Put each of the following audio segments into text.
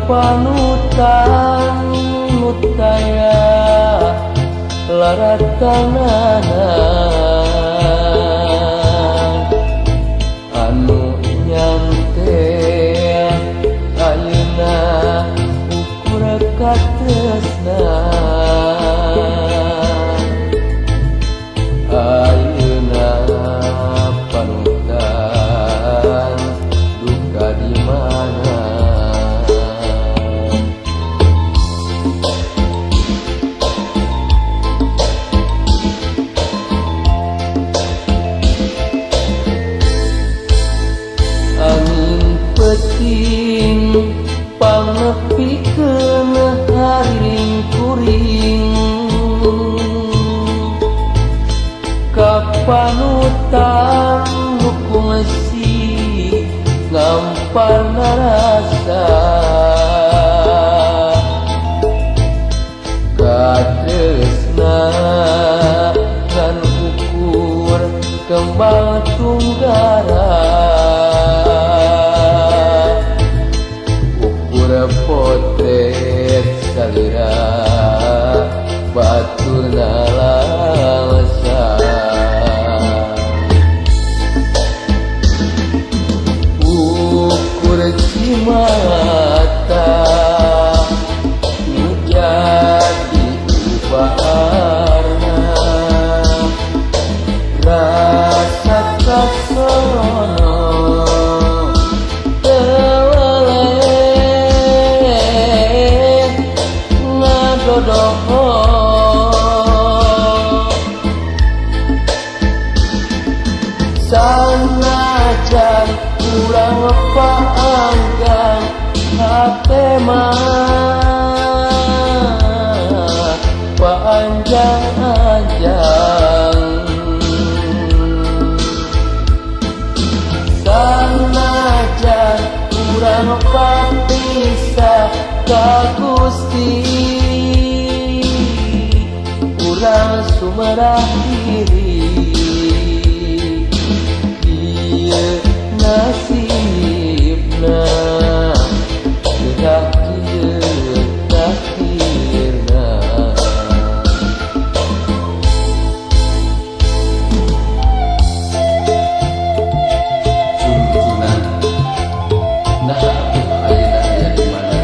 panutan mutaya laratanana anu nyante ayeuna ukur katresna ayeuna panutan duka di mana angin peting pangepikeun haring kuring kapanutan hukum si ngamparna rasa katresna ngan ukur kembang tunggara ukur potret salira baturna lalasa ukur cimata menjadi ubarna rasa kasono teweleh ngadodoho sanajan kurang paanggang hate mah panjang-anjang sanajan kurang papisah ka Gusti urang sumerah diri nasibna gerak ieu takdirna junjunan nah ayeuna aya di mana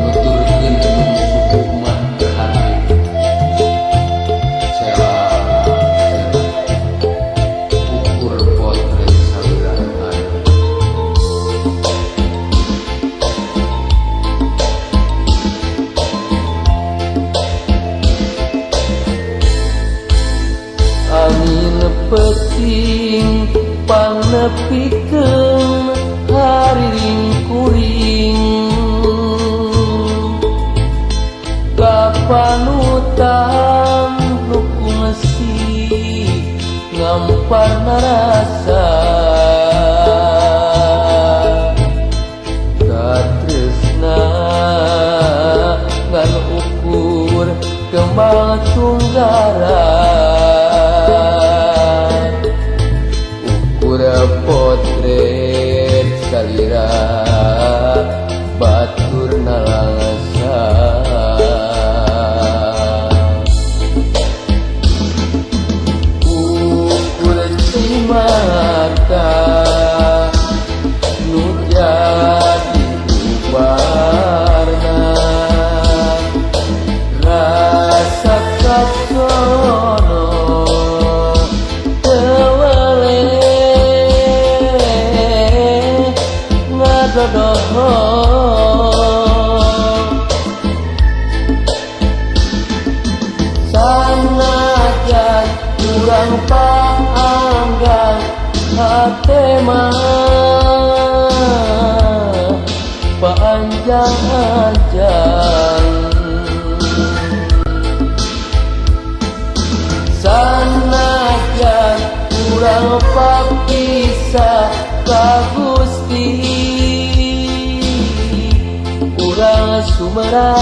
nuturkeun suku mah berharti sewa ukur potret salurangan angin peting panepikeun hariring kuring kapanutan nukung si ngamparna rasa katresna ngan ukur kembang tunggara ukur potret salira baturna langasa ukur cimata nu jadi ubarna rasa kasono teweleh ngadodoho sanajan kurang paanggang hate mah panjang-anjang sanajan kurang papisah ka Gusti urang sumerah